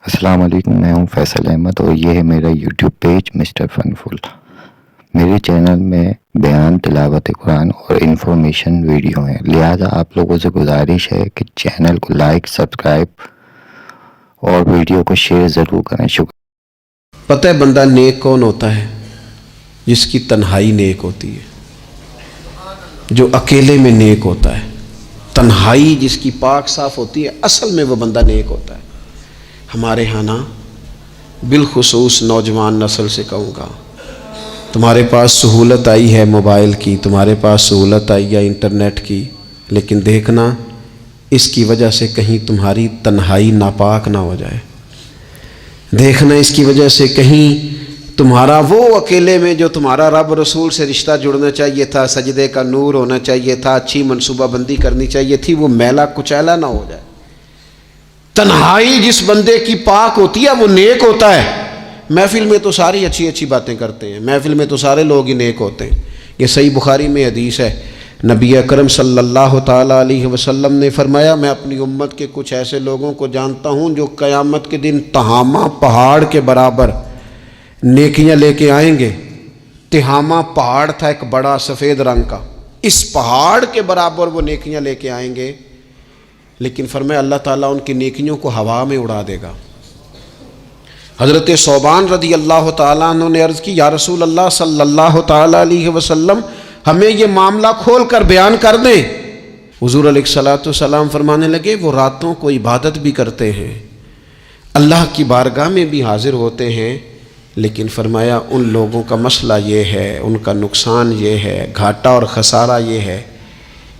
السلام علیکم، میں ہوں فیصل احمد اور یہ ہے میرا یوٹیوب پیج مسٹر فنفل۔ میرے چینل میں بیان، تلاوت قرآن اور انفارمیشن ویڈیو ہیں، لہذا آپ لوگوں سے گزارش ہے کہ چینل کو لائک، سبسکرائب اور ویڈیو کو شیئر ضرور کریں۔ شکریہ۔ پتہ ہے بندہ نیک کون ہوتا ہے؟ جس کی تنہائی نیک ہوتی ہے، جو اکیلے میں نیک ہوتا ہے۔ تنہائی جس کی پاک صاف ہوتی ہے، اصل میں وہ بندہ نیک ہوتا ہے۔ ہمارے ہاں نا بالخصوص نوجوان نسل سے کہوں گا، تمہارے پاس سہولت آئی ہے موبائل کی، تمہارے پاس سہولت آئی ہے انٹرنیٹ کی، لیکن دیکھنا اس کی وجہ سے کہیں تمہاری تنہائی ناپاک نہ ہو جائے۔ دیکھنا اس کی وجہ سے کہیں تمہارا وہ اکیلے میں جو تمہارا رب رسول سے رشتہ جڑنا چاہیے تھا، سجدے کا نور ہونا چاہیے تھا، اچھی منصوبہ بندی کرنی چاہیے تھی، وہ میلا کچیلا نہ ہو جائے۔ تنہائی جس بندے کی پاک ہوتی ہے وہ نیک ہوتا ہے۔ محفل میں تو ساری اچھی اچھی باتیں کرتے ہیں، محفل میں تو سارے لوگ ہی نیک ہوتے ہیں۔ یہ صحیح بخاری میں حدیث ہے، نبی اکرم صلی اللہ تعالیٰ علیہ وسلم نے فرمایا، میں اپنی امت کے کچھ ایسے لوگوں کو جانتا ہوں جو قیامت کے دن تہامہ پہاڑ کے برابر نیکیاں لے کے آئیں گے۔ تہامہ پہاڑ تھا ایک بڑا سفید رنگ کا، اس پہاڑ کے برابر وہ نیکیاں لے کے آئیں گے، لیکن فرمایا اللہ تعالیٰ ان کی نیکیوں کو ہوا میں اڑا دے گا۔ حضرت ثوبان رضی اللہ تعالیٰ عنہ نے عرض کی، یا رسول اللہ صلی اللہ تعالیٰ علیہ وسلم، ہمیں یہ معاملہ کھول کر بیان کر دیں۔ حضور علیہ الصلوۃ والسلام فرمانے لگے، وہ راتوں کو عبادت بھی کرتے ہیں، اللہ کی بارگاہ میں بھی حاضر ہوتے ہیں، لیکن فرمایا ان لوگوں کا مسئلہ یہ ہے، ان کا نقصان یہ ہے، گھاٹا اور خسارہ یہ ہے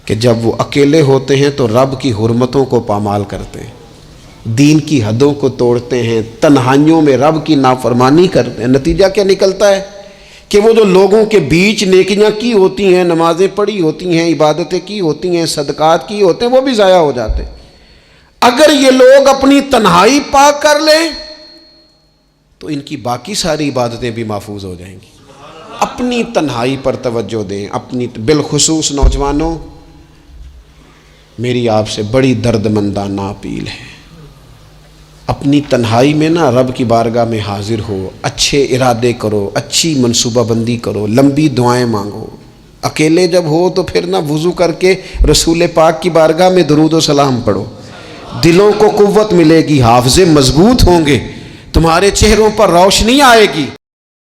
کہ جب وہ اکیلے ہوتے ہیں تو رب کی حرمتوں کو پامال کرتے ہیں، دین کی حدوں کو توڑتے ہیں، تنہائیوں میں رب کی نافرمانی کرتے ہیں۔ نتیجہ کیا نکلتا ہے کہ وہ جو لوگوں کے بیچ نیکیاں کی ہوتی ہیں، نمازیں پڑھی ہوتی ہیں، عبادتیں کی ہوتی ہیں، صدقات کی ہوتے ہیں، وہ بھی ضائع ہو جاتے ہیں۔ اگر یہ لوگ اپنی تنہائی پاک کر لیں تو ان کی باقی ساری عبادتیں بھی محفوظ ہو جائیں گی۔ اپنی تنہائی پر توجہ دیں، اپنی بالخصوص نوجوانوں، میری آپ سے بڑی درد مندانہ اپیل ہے، اپنی تنہائی میں نا رب کی بارگاہ میں حاضر ہو، اچھے ارادے کرو، اچھی منصوبہ بندی کرو، لمبی دعائیں مانگو۔ اکیلے جب ہو تو پھر نا وضو کر کے رسول پاک کی بارگاہ میں درود و سلام پڑھو، دلوں کو قوت ملے گی، حافظے مضبوط ہوں گے، تمہارے چہروں پر روشنی آئے گی۔